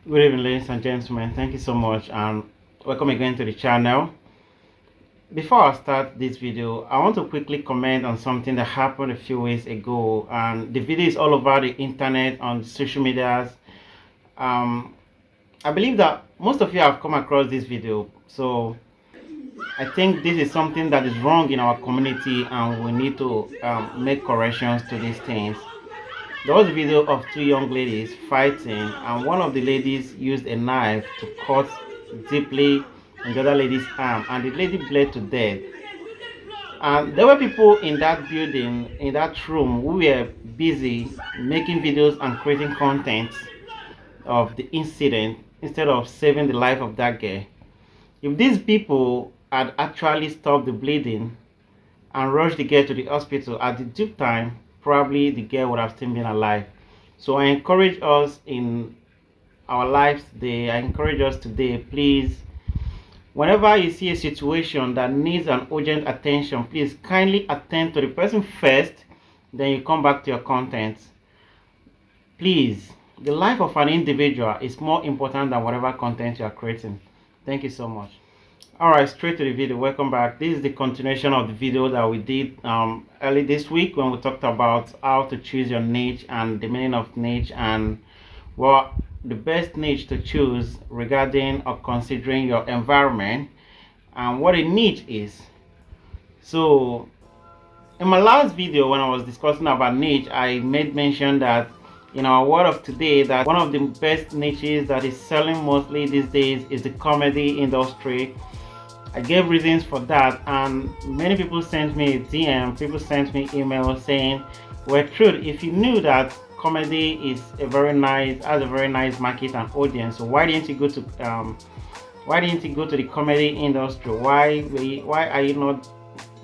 Good evening, ladies and gentlemen. Thank you so much and welcome again to the channel. Before I start this video, I want to quickly comment on something that happened a few weeks ago, and the video is all over the internet, on social medias. I believe that most of you have come across this video, so I think this is something that is wrong in our community and we need to make corrections to these things. There was a video of two young ladies fighting, and one of the ladies used a knife to cut deeply in the other lady's arm, and the lady bled to death. And there were people in that building, in that room, who were busy making videos and creating content of the incident instead of saving the life of that girl. If these people had actually stopped the bleeding and rushed the girl to the hospital at the due time, probably the girl would have still been alive. So I encourage us in our lives today, I encourage us today, please, whenever you see a situation that needs an urgent attention, please kindly attend to the person first, then you come back to your content. Please, the life of an individual is more important than whatever content you are creating. Thank you so much. Alright, straight to the video. Welcome back. This is the continuation of the video that we did early this week when we talked about how to choose your niche and the meaning of niche and what the best niche to choose regarding or considering your environment and what a niche is. So in my last video when I was discussing about niche, I made mention that in our world of today that one of the best niches that is selling mostly these days is the comedy industry. I gave reasons for that, and many people sent me a DM, people sent me emails saying, well, truth, if you knew that comedy is has a very nice market and audience, so why didn't you go to the comedy industry? Why are you not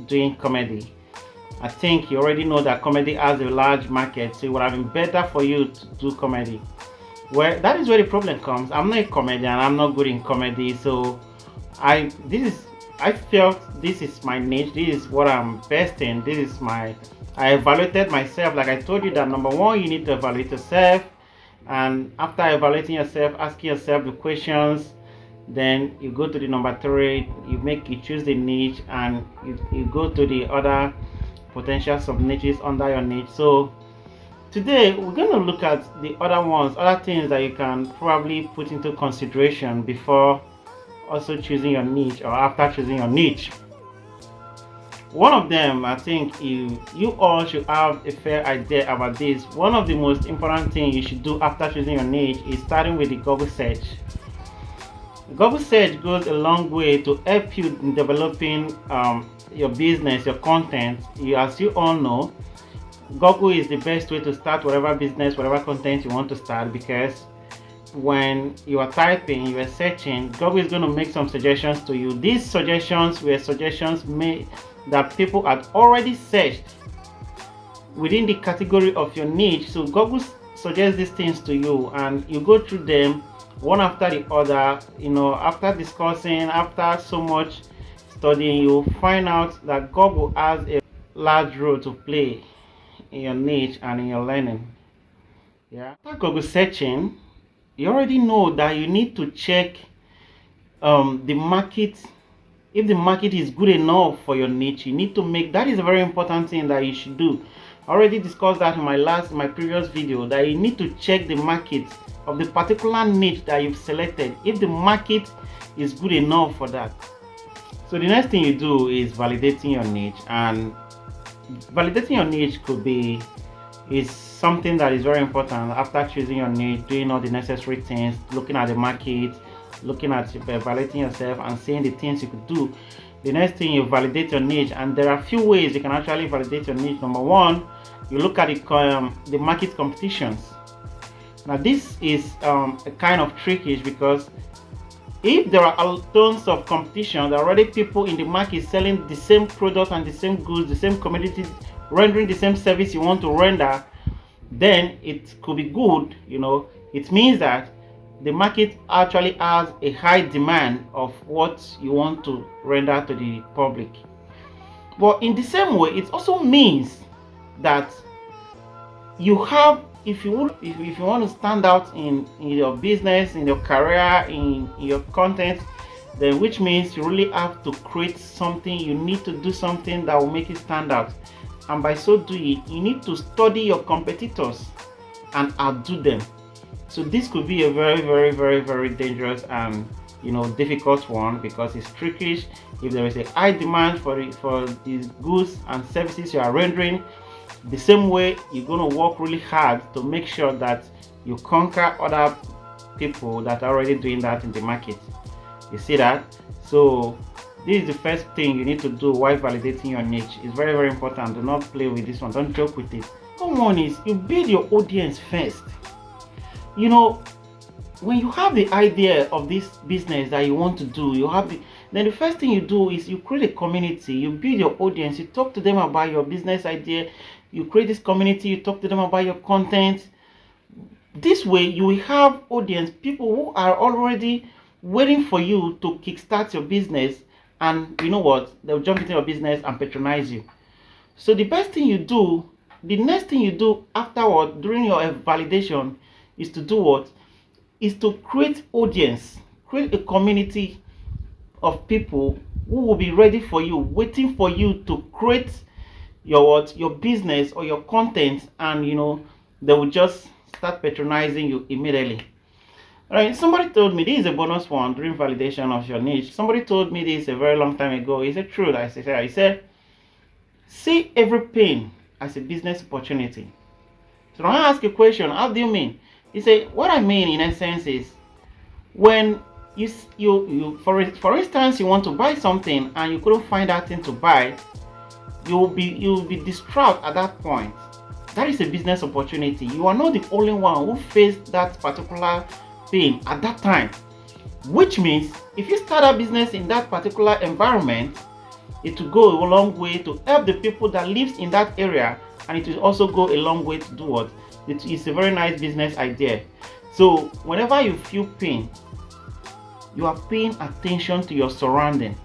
doing comedy? I think you already know that comedy has a large market, so it would have been better for you to do comedy. Well, that is where the problem comes. I'm not a comedian, I'm not good in comedy, so I felt this is my niche, this is what I'm best in, I evaluated myself. Like I told you that number one, you need to evaluate yourself, and after evaluating yourself, asking yourself the questions, then you go to the number three, you choose the niche, and you go to the other potential sub niches under your niche. So today we're going to look at the other things that you can probably put into consideration before also choosing your niche or after choosing your niche. One of them, I think you all should have a fair idea about this. One of the most important things you should do after choosing your niche is starting with the Google search. Google search goes a long way to help you in developing your business, your content. As you all know, Google is the best way to start whatever business, whatever content you want to start, because when you are typing, you are searching, Google is going to make some suggestions to you. These suggestions were suggestions made that people had already searched within the category of your niche. So Google suggests these things to you, and you go through them one after the other. After discussing, after so much studying, you find out that Google has a large role to play in your niche and in your learning. After Google searching, you already know that you need to check the market. If the market is good enough for your niche, you need to that is a very important thing that you should do. I already discussed that in my previous video, that you need to check the market of the particular niche that you've selected, if the market is good enough for that. So the next thing you do is validating your niche, and validating your niche is something that is very important after choosing your niche, doing all the necessary things, looking at the market, looking at evaluating yourself and seeing the things you could do. The next thing, you validate your niche, and there are a few ways you can actually validate your niche. Number one, you look at the market competitions. Now this is a kind of trickish, because if there are tons of competition, there are already people in the market selling the same product and the same goods, the same commodity, rendering the same service you want to render, then it could be good. It means that the market actually has a high demand of what you want to render to the public. But in the same way, it also means that you have if you want to stand out in your business, in your career, in your content, then which means you really have to create something. You need to do something that will make it stand out, and by so doing, you need to study your competitors and outdo them. So this could be a very, very, very, very dangerous and difficult one, because it's tricky. If there is a high demand for these goods and services you are rendering, the same way you're going to work really hard to make sure that you conquer other people that are already doing that in the market. You see that? So this is the first thing you need to do while validating your niche. It's very, very important. Do not play with this one. Don't joke with it. Come on, is you build your audience first. When you have the idea of this business that you want to do, then the first thing you do is you create a community. You build your audience. You talk to them about your business idea. You create this community. You talk to them about your content. This way, you will have audience, people who are already waiting for you to kickstart your business, and you know what? They'll jump into your business and patronize you. So the next thing you do afterward during your validation is to do what? Is to create audience, create a community of people who will be ready for you, waiting for you to create your business or your content, and they will just start patronizing you immediately. All right, somebody told me, this is a bonus one during validation of your niche. Somebody told me this a very long time ago. Is it true? I said, see every pain as a business opportunity. So when I ask a question, how do you mean? He said, what I mean in essence is, when you for instance, you want to buy something and you couldn't find that thing to buy, you'll be distraught at that point. That is a business opportunity. You are not the only one who faced that particular thing at that time, which means if you start a business in that particular environment, it will go a long way to help the people that lives in that area, and it will also go a long way to do what? It is a very nice business idea. So whenever you feel pain, you are paying attention to your surrounding.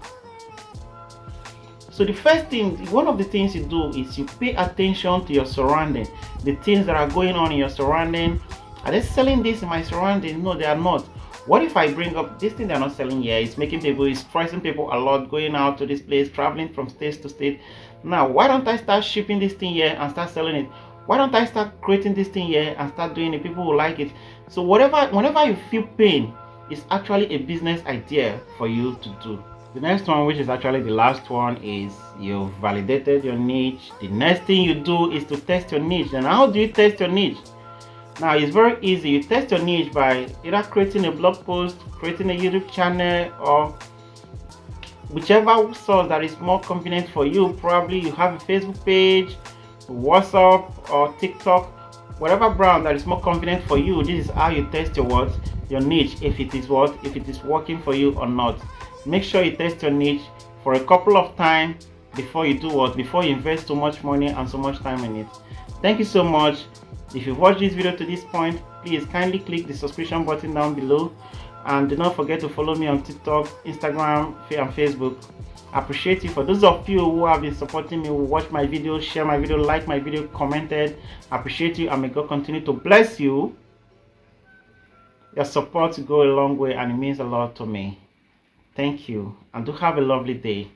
So the first thing, one of the things you do is you pay attention to your surrounding, the things that are going on in your surrounding. Are they selling this in my surrounding? No, they are not. What if I bring up this thing they're not selling here? It's making people, it's stressing people a lot, going out to this place, traveling from state to state. Now, why don't I start shipping this thing here and start selling it? Why don't I start creating this thing here and start doing it? People will like it. So whenever you feel pain, it's actually a business idea for you to do. The next one, which is actually the last one, is you've validated your niche. The next thing you do is to test your niche. And how do you test your niche? Now, it's very easy. You test your niche by either creating a blog post, creating a YouTube channel, or whichever source that is more convenient for you. Probably you have a Facebook page, WhatsApp, or TikTok, whatever brand that is more convenient for you. This is how you test your niche, if it is working for you or not. Make sure you test your niche for a couple of times before you before you invest so much money and so much time in it. Thank you so much. If you've watched this video to this point, please kindly click the subscription button down below, and do not forget to follow me on TikTok, Instagram, and Facebook. I appreciate you. For those of you who have been supporting me, who watch my videos, share my video, like my video, commented, I appreciate you, and may God continue to bless you. Your support go a long way, and it means a lot to me. Thank you, and do have a lovely day.